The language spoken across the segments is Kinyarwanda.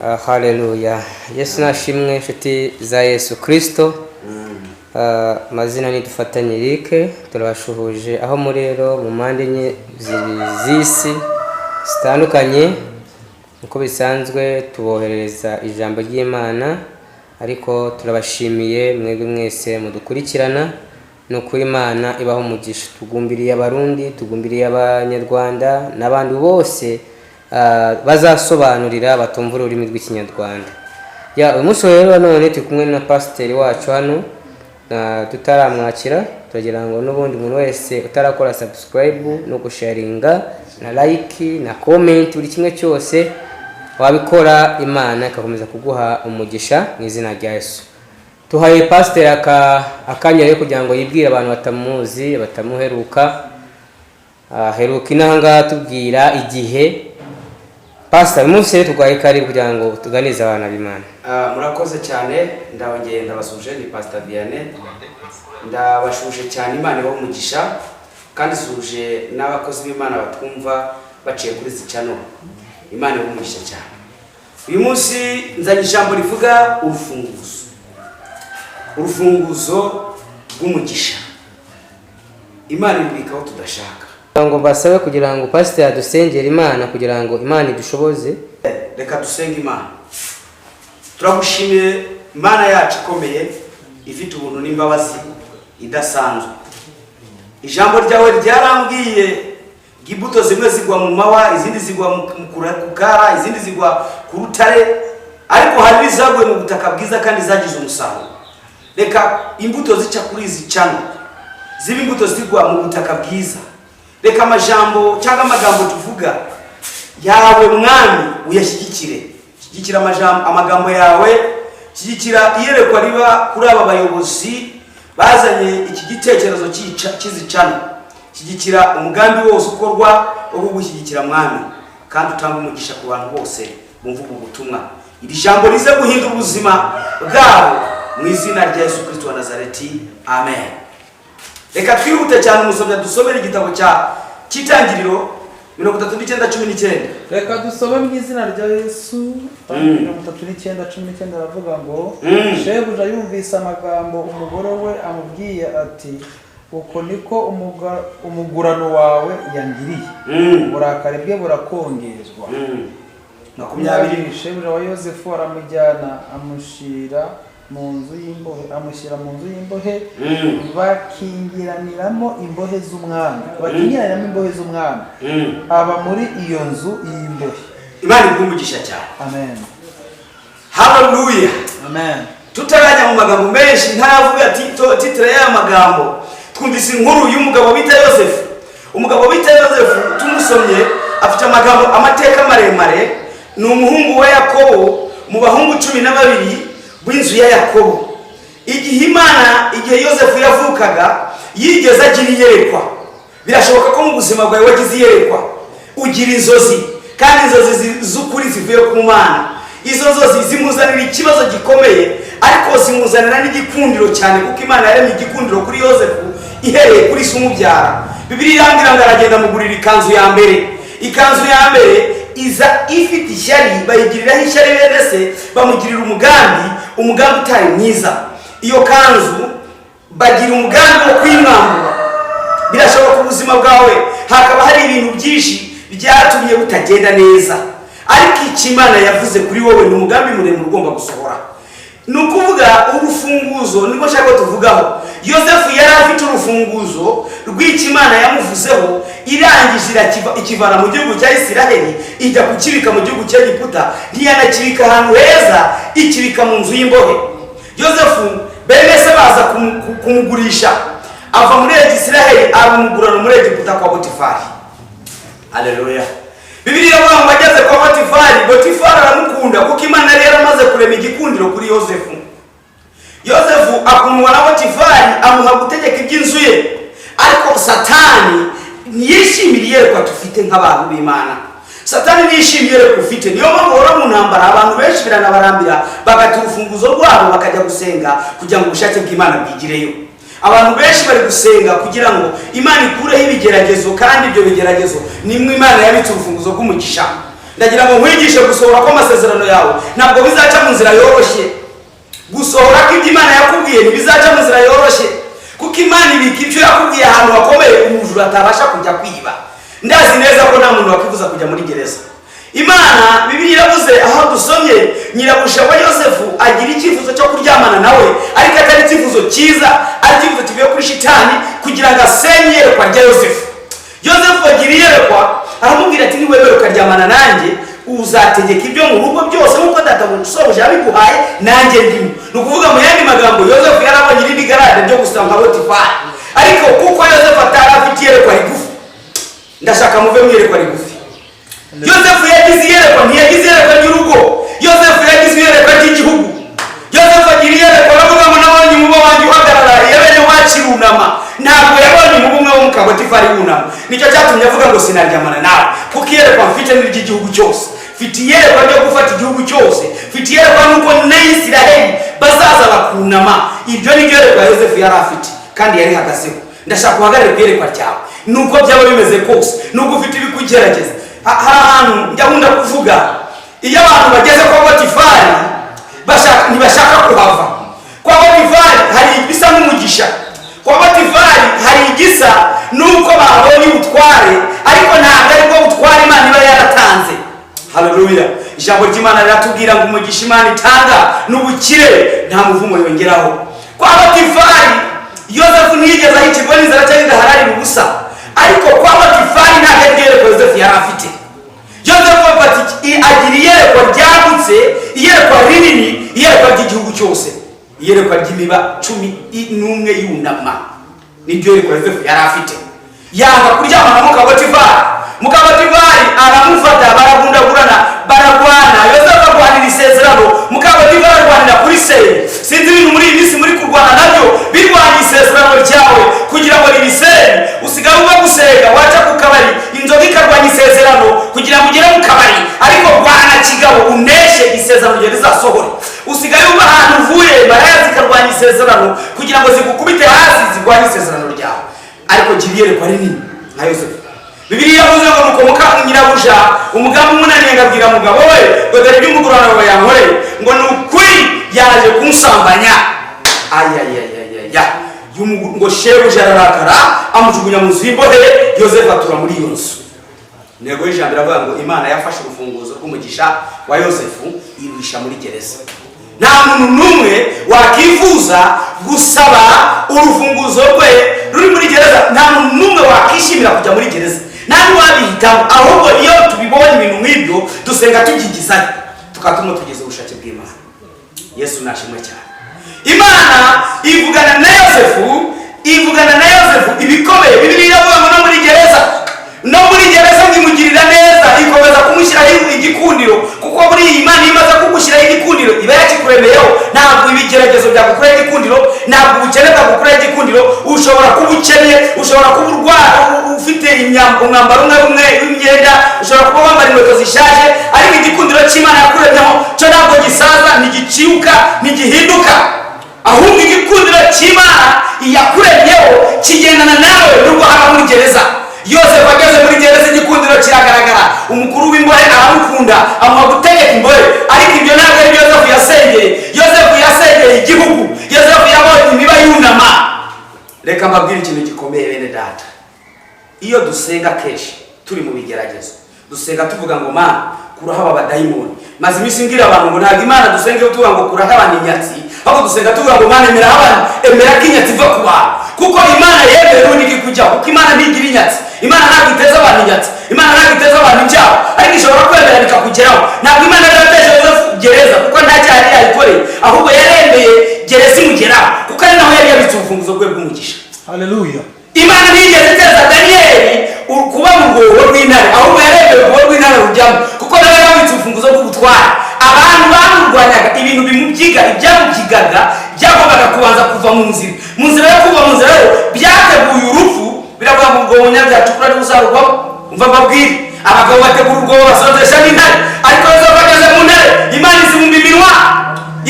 Haleluya. Yesu nashimwe inshuti za Yesu Kristo. Mazina ni Dufatanye Eric, turabashuhuje aho muri rero mu mpande enye z'isi zitandukanye. Uko bisanzwe tuboherereza ijambo ry'Imana, ariko turabashimiye mwebwe mwese mudukurikirana. No kuri Imana ibaho umugisha. Tugumbiriye abarundi, tugumbiriye abanyarwanda n'abandi bose bazasobanurira batumva ururimi rw'ikinyarwanda. Uyu munsi rero none turi kumwe na pasiteri wacu hano, tutaramwakira. Turagira ngo n'ubundi umuntu wese utarakora subscribe no gusharinga na like na comment, buri kimwe cyose wabikora, Imana ikakomeza kuguha umugisha mu izina rya Yesu. Tuhaye pasiteri akanya rero kugira ngo yibwire abantu batamuzi, batamuheruka. Heruka inanga tubwira igihe. Pastor Muse tugwaye kari kugira ngo tuganize abana b'Imana. Murakoze cyane, ndabongeye ndabasuje ni Pastor Vianney. Ndabashuje cyane, Imana ibaho umugisha, kandi suje n'abakozi b'Imana batwumva baciye kuri izi channel. Imana ibaho umugisha cyane. Uyu munsi nzanye ijambo rivuga urufunguzo rw'umugisha. Imana ibikaho tudashaka. Ngo basabe kugira ngo pastor adusengere Imana kugira ngo Imana idushoboze. Reka dusenge Imana. Turagushimiye Imana yacu ikomeye, ifite ubuntu n'imbabazi idasanzwe. Ijambo ryawe ryarambwiye imbuto zimwe zigwa mu mawa, izindi zigwa mu kukara, izindi zigwa ku rutare, ariko hari izagwe mu butaka bwiza kandi zagize umusaruro. Reka imbuto zica kuri izi channel zibe imbuto zigwa mu butaka bwiza. Reka amajambo cyangwa amagambo tuvuga yawe mwami uyashyigikire. Shyigikira amagambo yawe, shyigikira iyerekwa riba kuri aba bayobozi bazanye iki gitekerezo cy'izicana. Shyigikira umugambi wose ukorwa wo gushyigikira mwami, kandi utanga umugisha ku bantu bose bumva ubutumwa. Iri jambo rize guhindura ubuzima bwabo mu izina rya Yesu Kristo wa Nazareti. Amen. Reka twihute cyane umusomya dusomera igitabo cy'Itangiriro 39:19. Reka dusome mu izina rya Yesu. 39:19 aravuga ngo shebuja yumvise amagambo umugore we amubwiye ati, uko niko umugurano wawe yangiriye, uburakari bwe burakongezwa. 20. Shebuja wa Yosefu aramujyana amushyira mu nzu y'imbohe, bakingiraniramo imbohe z'umwami, aba muri iyo nzu y'imbohe. Imana igumugisha cyane. Amen. Hallelujah. Amen. Tutarajya mu magambo menshi, ntaravuga ati titre ya magambo. Twumvise inkuru y'umugabo bita Yosefu. Umugabo bita Yosefu tumusomye afite amateka maremare. Ni umuhungu wa Yakobo mu bahungu 12 b'inzu ya Yakobo. Igihe Yosefu yavukaga yigeze agira iyerekwa. Birashoboka ko mu buzima bwawe wagize iyerekwa, ugira inzozi, kandi inzozi z'ukuri zivuye ku Mana. Izo nzozi zimuzanira ikibazo gikomeye, ariko zimuzanira n'igikundiro cyane, kuko Imana yaremye igikundiro kuri Yosefu ihereye kuri se umubyara. Bibiliya irambwira ngo aragenda mugurira ikanzu ya mbere. Ikanzu ya mbere iza ifite ishyari, bayigiriraho ishyari bene se, bamugirira umugambi utari mwiza. Iyo kanzu bagira umugambi wo kwimwambura. Birashoboka ubuzima bwawe hakaba hari ibintu byinshi byatumye butagenda neza, ariko Imana yavuze kuri wowe ni umugambi muremure ugomba gusohora. Nukuvuga urufunguzo niko shaka tuvugaho. Yosefu yari afite urufunguzo rw'Imana yamuvuzeho, irangije ikivana mu gihugu cya Isiraheli ijya kukibika mu gihugu cya Egiputa. Ntiyanakibika ahantu heza, ikibika mu nzu y'imbohe. Yosefu bene se baza kumugurisha, ava muri Isiraheli amugurana muri Egiputa kwa Potifari. Haleluya. Bibiliya ivuga ngo ageze kwa Potifari aramukunda, kuko Imana yari yaramaze kurema igikundiro kuri Yosefu. Yosefu akundwa na Potifari, amuha gutegeka iby'inzu ye, ariko Satani ntiyishimira iyerekwa tufite nk'abantu b'Imana. Satani ntiyishimira iyerekwa ufite, niyo mpamvu uhora mu ntambara. Abantu benshi biranabarambira, bagata urufunguzo rwabo bakajya gusenga kugira ngo ubushake bw'Imana bwigireyo. Abantu benshi bari gusenga kugira ngo Imana ikureho ibigeragezo, kandi ibyo bigeragezo nimwe Imana yabitse urufunguzo rw'umugisha. ndagira ngo nkwigishe gusohora kw'amasezerano yawe ntabwo bizaca mu nzira yoroshye. Gusohora kw'ibyo Imana yakubwiye ntibizaca mu nzira yoroshye, kuko Imana ibika ibyo yakubwiye ahantu hakomeye umujura atabasha kujya kwiba. Ndazi neza ko nta muntu wakwifuza kujya muri gereza. Imana Bibiliya yavuze aho dusomye nyirabuja wa Yosefu agira icyifuzo cyo kuryamana nawe, ariko atari icyifuzo cyiza, ari icyifuzo kivuye kuri shitani kugira ngo asenye iyerekwa rya Yosefu. Yosefu agira iyerekwa aramubwira ati niwemera ukaryamana nanjye uzategeka ibyo mu rugo byose nk'uko databuja yabiguhaye nanjye ndimo. Ni ukuvuga mu yandi magambo Yosefu yarabonye irindi garade ryo gusanga Potifari, ariko kuko Yosefu atari afite iyerekwa rigufi, ndashaka muve mu iyerekwa rigufi. Yosefu yagize iyerekwa, ntiyagize iyerekwa ry'urugo. Yosefu yagize iyerekwa ry'igihugu. Yosefu agira iyerekwa aravuga ngo nabonye umubo wanjye uhagarara yabene wakirunama. Ntabwo yabonye umubo umwe wo mu Potifari wunama. Nicyo cyatumye avuga ngo sinaryamana nawe, kuko iyerekwa mfite n'iry'igihugu cyose. Mfite iyerekwa ryo gufata igihugu cyose. Mfite iyerekwa nuko n'Isiraheli bazaza bakunama. Ibyo ni iyerekwa Yosefu yari afite kandi yari hagazeho. Ndashaka guhagarara ku iyerekwa ryawe nuko byaba bimeze kose, nuko ufite ibikugerageza. Hari ahantu njya nkunda kuvuga, iyo abantu bageze kwa Potifari ntibashaka kuhava. Kwa Potifari hari ibisa n'umugisha, kwa Potifari hari igisa nuko babonye ubutware, ariko ntabwo ari bwo butware Imana iba yaratanze. Haleluya. Ijambo ry'Imana riratubwira ngo umugisha Imana itanga n'ubukire nta muvumo yongeraho. Kwa Potifari Yosefu ntiyigeze ahicirwa n'inzara cyangwa idahararira ubusa, ariko kwa Potifari ntabwo ari iyerekwa Yosefu yari afite. Yosefu agira iyerekwa ryagutse, iyerekwa rinini, iyerekwa ry'igihugu cyose, iyerekwa ry'imiba 11 yunama. Nibyo iyerekwa Yosefu yari afite. Yanga kuryamana mu Potifari. Mu Potifari aramufata, baragundagurana, baragwana. Yosefu arwanira isezerano, mu Potifari arwanira kuri Seye. Sinzi ibintu muri iyi minsi muri kurwana nabyo birwanya isezerano ryawe kugira ngo ribisere. Usigaye uba gusenga waca ku kabari, inzoga ikarwanya isezerano kugira ngo ugere mu kabari, ariko rwana kigabo uneshe isezerano rye rizasohore. Usigaye uba ahantu uvuye, maraya zikarwanya isezerano kugira ngo zigukubite hasi zirwanye isezerano ryawe, ariko giyerekwa rinini nka Yosefu. Bibiliya yavuze ngo nuko nyirabuja umugambi umunaniye ngabwira mugabo we ngo dore iby'umugurano wawe yankoreye, ngo ni ukuri yaje kunsambanya. Ayayayayaya, ngo shebuja ararakara amujugunya mu nzu y'imbohe. Yosefu atura muri iyo nzu. Ntego y'ijambo iravuga ngo Imana yafashe urufunguzo rw'umugisha wa Yosefu iruhisha muri gereza. Nta muntu n'umwe wakifuza gusaba urufunguzo rwe ruri muri gereza. Nta muntu n'umwe wakishimira kujya muri gereza, nta n'uwabihitamo. Ahubwo iyo tubibonye ibintu nk'ibyo dusenga tubyigizanye, tukatuma tugeze ubushake bw'Imana. Yesu nashimwe cyane. Imana ivugana na Yosefu ibikomeye. Bibiliya iravuga ngo no muri gereza ngimugirira neza, ikomeza kumushyiraho igikundiro, kuko muri iyi Imana imaze kugushyiraho igikundiro iba yakikuremeyeho. Ntabwo ibigeragezo byagukuraho igikundiro, ntabwo ubukene bwagukuraho igikundiro. Ushobora kuba ukennye, ushobora kuba urwara ufite umwambaro umwe w'imyenda, ushobora kuba wambara inkweto zishaje, ariko igikundiro cy'Imana yakuremyeho cyo ntabwo gisaza, ntigiciuka, ntigihinduka. Ahubwo igikundiro cy'Imana yakuremyeho kigendana nawe nubwo haba muri gereza. Yosefu ageze muri gereza igikundiro kiragaragara. Umukuru w'imbohe aramukunda, amuha gutegeka imbohe, ariko ibyo ntabwo ari Yosefu yasengeye. Yosefu yasengeye igihugu. Yosefu yabonye imiba yunama. Reka mbabwire ikintu gikomeye bene data. Iyo dusenga kenshi turi mu bigeragezo, dusenga tuvuga ngo Mana kurahaba abadayimoni. Maze iminsi ngira abantu ngo ntabwo Imana dusenge tuvuga ngo kurahaba inyatsi, ahubwo dusenga tuvuga ngo Mana emera ko inyatsi iva ku bantu, kuko Imana yemeye n'iki kujya, kuko Imana ntigira inyatsi. Imana ntabwo iteza abantu inyatsi, Imana ntabwo iteza abantu ibyaha, ariko ishobora kwemera bikakugeraho. Ntabwo Imana yateje gereza kuko nta cyaha yari yayikoreye, ahubwo yaremeye gereza imugeraho, kuko ari naho yari yabitse urufunguzo rwe rw'umugisha. Haleluya. Imana ntiyigeze iteza Daniyeli kuba mu rwobo rw'intare, ahubwo yaremeye urwobo rw'intare rujyamo, kuko nawe yabitse urufunguzo rw'ubutware. Abantu bamurwanyaga ibintu ibyamubyigaga byagombaga kubanza kuva mu nzira. Mu nzira yo kuva mu nzira rero byateguye urupfu. Biravuga ngo ubwo munyabyatukura ari buzarugwamo. Umva mbabwire, abagabo bategura urwobo basozesha n'intare, ariko Yosefu ageze mu ntare Imana izibumba iminwa.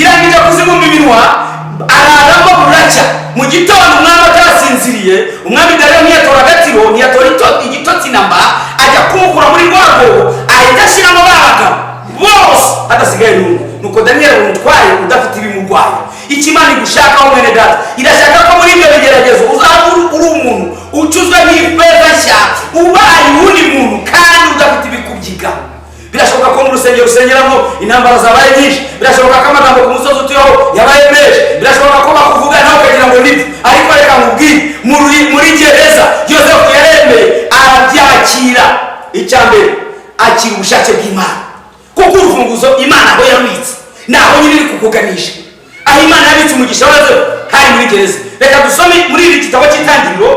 Irangije kuzibumba iminwa araramo buracya. Mu gitondo umwami atasinziriye, umwami Dariyo ntiyatora agatiro, ntiyatora igitotsi namba, ajya kumukura muri rwa rwobo, ahita ashyiramo ba hasigaye nuko Daniel umutwaye udafite ibimugwaye. Ikimana igushakaho mwene data, irashaka ko muri ibyo bigeragezo uzaba uri umuntu ucuzwe n'ifeza nshya, ubaye undi muntu kandi udafite ibikubyiga. Birashoboka ko mu rusengero usengeramo intambara zabaye nyinshi, birashoboka ko amagambo ku musozi utuyeho yabaye menshi, birashoboka ko bakuvuga nawe ukagira ngo nibyo, ariko reka nkubwire muri gereza Yosefu yaremeye arabyakira. Icyambere akira ubushake bw'Imana, kuko urufunguzo Imana aho yabitse naho nyine iri kukuganisha. Aho Imana yabitse umugisha wazo hari muri gereza. Reka dusome muri iri gitabo cy'Itangiriro,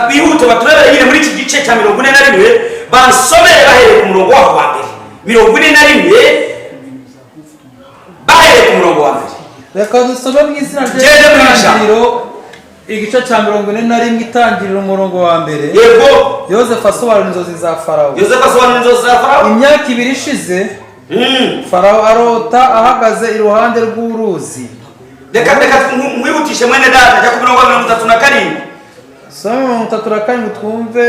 bihute baturebere nyine muri iki gice cya 41, bansomere bahereye ku murongo wa mbere. 41 bahereye ku murongo wa mbere. Reka dusome mu izina ry'Itangiriro igice cya 41 Itangiriro umurongo wa mbere. Yego. Yosefu asobanura inzozi za Farawo. Yosefu asobanura inzozi za Farawo. Imyaka 2 ishize Farawo arota ahagaze iruhande rw'uruzi. Reka mwihutishe mwene data ajya ku mirongo 37. Soma 37 twumve.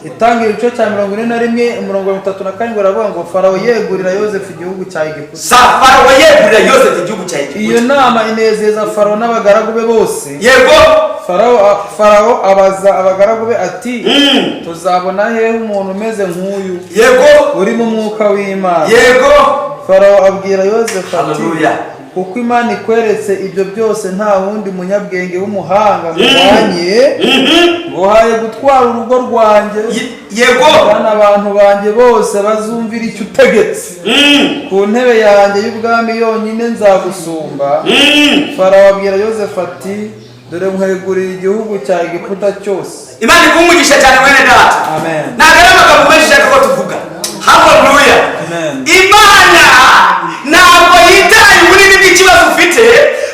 Itangiriro igice cya 41 umurongo 37 baravuga ngo Farawo yegurira Yosefu igihugu cya Egiputa. Farawo yegurira Yosefu igihugu cya Egiputa. Iyo nama inezeza Farawo n'abagaragu be bose. Yego. Farawo abaza abagaragu be ati tuzabona hehe umuntu umeze nk'uyu? Yego. Uri mu mwuka w'Imana. Yego. Farawo abwira Yosefu ati haleluya, kuko Imana ikweretse ibyo byose nta wundi munyabwenge w'umuhanga ngwanye nguhaye gutwara urugo rwanjye. Yego. Kandi abantu banjye bose bazumvira icyo utegetse. Ku ntebe yanjye y'ubwami yonyine nzagusumba. Farawo abwira Yosefu ati dore nkwegurira igihugu cya Egiputa cyose. Imana ikumugisha cyane mwene data. Amen. Nagarama kabumeje ko tuvuga. Haleluya. Amen. Imana ntabwo yitaye ubunini bw'ikibazo ufite,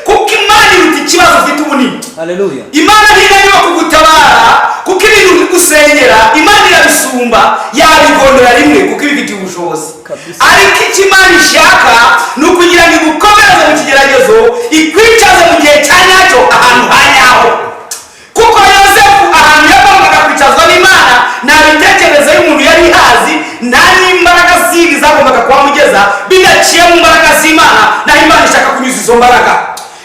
kuko Imana iruta ikibazo ufite ubunini. Haleluya. Imana ntirimo kugutabara kuko ibintu bigusengera Imana irabisumba yabigondera rimwe kuko ibifitiye ubushobozi. Ariko icyo Imana ishaka ni ukugira ngo igukomereze mu kigeragezo, ikwicaze mu gihe cya nyacyo ahantu hanyaho. Kuko Yosefu ahantu yagombaga kwicazwa n'Imana ntabitekerezo y'umuntu yari hazi, nta n'imbaraga zindi zagombaga kuhamugeza bidaciye mu mbaraga z'Imana, naho Imana ishaka kunyuza izo mbaraga.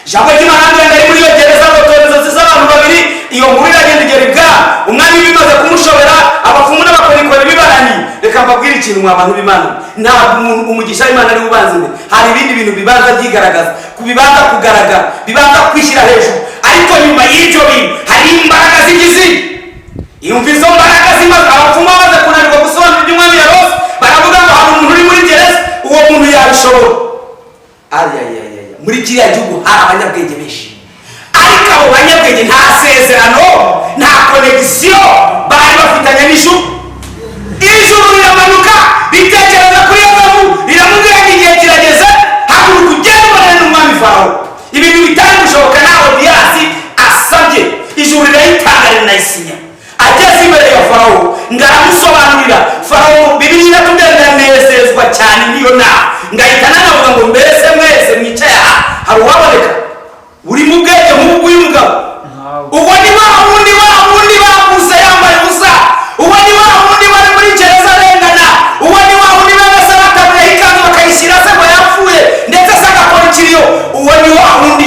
Ijambo ry'Imana ryari muri iyo gereza ngotorezo z'abantu babiri, iyo nkuru iragenda igera ibwami, umwami bimaze kumushobera, abapfumu n'abakorikori bibarani. Reka mbabwire ikintu mwa bantu b'Imana, ntabwo umugisha w'Imana ari ubanza imbere, hari ibindi bintu bibanza byigaragaza, kubibanza kugaragara, bibanza kwishyira hejuru, ariko nyuma y'ibyo bintu hari imbaraga z'igizi. Yumva izo mbaraga zimaze, abapfumu bamaze kunanirwa gusobanura ibyo umwami yarose, baravuga ngo hari umuntu uri muri gereza, uwo muntu yabishobora. Muri kiriya gihugu hari abanyabwenge benshi, ariko abo banyabwenge nta sezerano, nta konegisiyo bari bafitanye n'ijuru. Ijuru riramanuka ritekereza kuri Yosefu, riramubwira ngo igihe kirageze, haguruka ugende ubonane n'umwami Farawo. Ibintu bitari gushoboka naho Diyasi asabye, ijuru rirayitanga rinayisinya. Ageze imbere ya Farawo ngaramusobanurira. Farawo Bibiliya iratubwira ndanezezwa cyane niyo nama, ngahita nanavuga ngo mbese mwese mwicaye aha hari uwaboneka uri mu bwenge nk'ubw'uyu mugabo? Uwo ni wa wundi bakuze yambaye ubusa, uwo ni wa wundi wari muri gereza arengana, uwo ni wa wundi bameze batabuyeho ikanzu bakayishyira se ngo yapfuye ndetse se agakora ikiriyo. Uwo ni wa wundi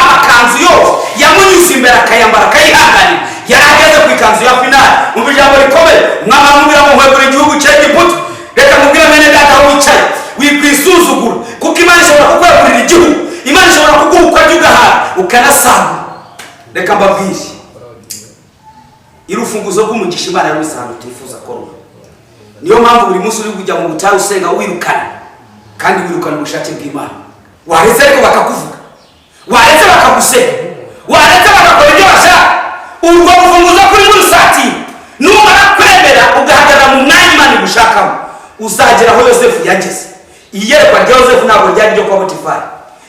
makanzu yose yamunyuze imbere akayambara akayihanganira. Yari ageze ku ikanzu ya finali, mu ijambo rikomeye umwami amubwira ngo nkwegurira igihugu cya Egiputa. Reka mubwire mwene data aho wicaye, wikwisuzugura, kuko Imana ishobora kukwegurira igihugu, Imana ishobora kuguha ukajya ugahaha ukanasanga. Reka mbabwire, irufunguzo rw'umugisha Imana yarusanzwe twifuza ko ruba. Niyo mpamvu buri munsi uri kujya mu butayu usenga wirukana, kandi wirukana ubushake bw'Imana. Waretse ariko bakakuvuga, waretse bakaguseka, waretse bagakora ibyo bashaka, urwo rufunguzo kuri muri sati numara kwemera ugahagarara mu mwanya Imana igushakamo, uzagera aho Yosefu yageze. Iyerekwa rya Yosefu ntabwo ryari ryo kwa Potifari,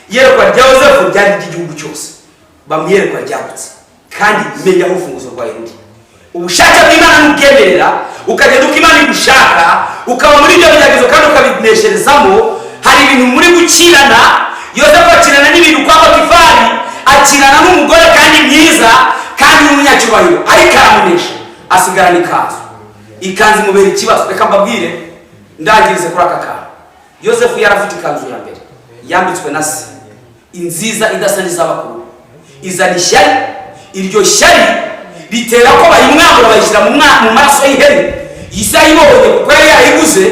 iyerekwa rya Yosefu ryari ry'igihugu cyose. Bamwiyerekwa ryagutse, kandi menya aho urufunguzo rwawe ruri. Ubushake bw'Imana n'ubwemerera, ukagenda uko Imana igushaka, ukaba muri ibyo bigeragezo kandi ukabinesherezamo. Hari ibintu muri gukirana. Yosefu akirana n'ibintu kwa Potifari, akirana n'umugore kandi mwiza kandi w'umunyacyubahiro, ariko aramunesha, asigarana ikanzu imubera ikibazo. Reka mbabwire ndangirize kuri aka kantu. Yosefu yarafite ikanzu ya mbere yambitswe na se inziza idasa n'iz'abakuru, izana ishyari, iryo shyari ritera ko bayimwambura bayishyira mu maraso y'ihene. Isa yibonye kuko yari yarayiguze,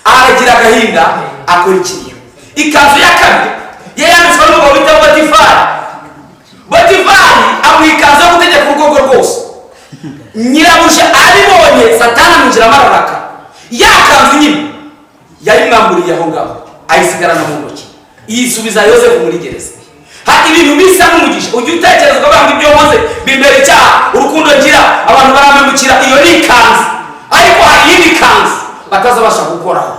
aragira agahinda akora ikiriyo. Ikanzu ya kabiri yambitswe n'umugabo bita Potifari. Potifari amuha ikanzu yo gutegeka urugo rwose. Nyirabuja abibonye Satani amwinjira amararaka, ya kanzu nyine yayimwamburiye aho ngaho ayisigarana mu ntoki, yisubiza Yosefu muri gereza. Hati ibintu bisa n'umugisha. Ujya utekereza ko banga ibyo nkoze bimbere icyaha, urukundo ngira abantu baramemukira, iyo ni ikanzu. Ariko hari iyindi kanzu batazabasha gukoraho,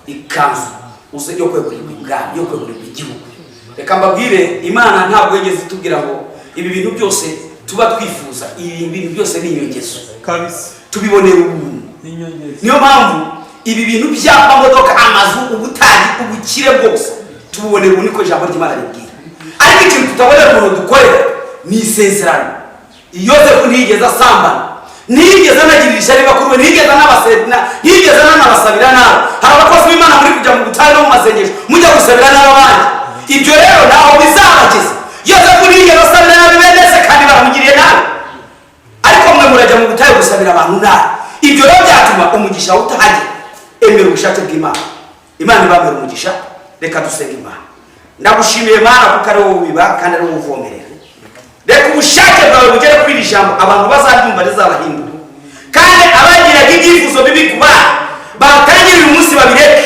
ikanzu uze yo kwegurirwa ibwami, yo kwegurirwa igihugu. Reka mbabwire, Imana ntabwo yigeze itubwira ngo ibi bintu byose tuba twifuza, ibi bintu byose ni inyongezo kabisa, tubibonera ubuntu. Niyo mpamvu ibi bintu by'amamodoka, amazu, ubutari, ubukire bwose tubibonera ubuntu, niko ijambo ry'Imana ribwira. Ariko ikintu tutabonera umuntu dukorera ni isezerano. Yosefu ntiyigeze asambana, ntiyigeze anagirira ishyari bakuru be, ntiyigeze anabasabira nabi. Hari abakozi b'Imana muri kujya mu butayu no mu masengesho mujya gusabira n'abandi. Ibyo rero ntaho bizabageza. Yosefu ntiyigeze asabira nabi bene se kandi baramugiriye nabi, ariko mwe murajya mu butayu gusabira abantu nabi. Ibyo rero byatuma umugisha utahagera. Emera ubushake bw'Imana, Imana ibamera umugisha. Reka dusenge Imana. Ndagushimiye Mana kuko ari wowe ubiba kandi ari wowe uvomerera. Reka ubushake bwawe bugere kuri iri jambo, abantu bazaryumva rizabahindura, kandi abagiraga ibyifuzo bibi ku bana batangire uyu munsi babireke,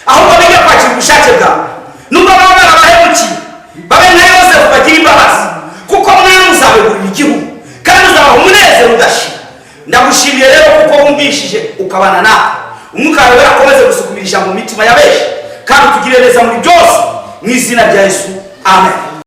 ahubwo bige kwakira ubushake bwawe. Nubwo baba barabahemukiye, babe nka Yosefu bagira imbabazi, kuko mwana uzabegurira igihugu kandi uzabaha umunezero udashira. Ndagushimiye rero kuko wumvishije ukabana nawe. Umwuka wawe akomeze gusukubira ijambo mu mitima ya benshi, kandi utugire neza muri byose, mu izina rya Yesu, amen.